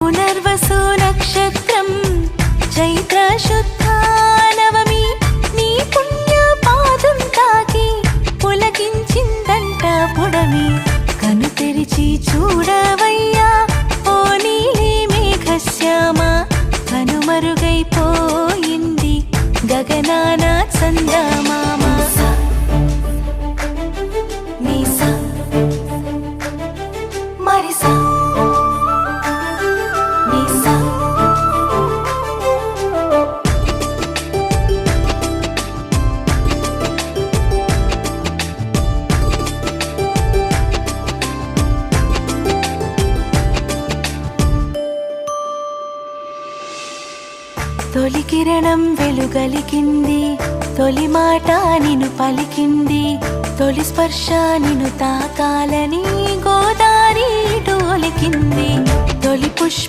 పునర్వసు నక్షత్రం చైత్ర శుద్ధ నవమి నీ పుణ్య పాదం తాకి పులకించిందంట పుడమి కను తెరిచి చూడవయ్యా ఓ నీలి మేఘశ్యామ కనుమరుగైపోయింది గగనాన చందమామ నీసా మరిసా నీసా తొలి కిరణం వెలుగలికింది తొలి మాట నిన్ను పలికింది తొలి స్పర్శ నిన్ను తాకాలని గోదారి డోలికింది తొలి పుష్ప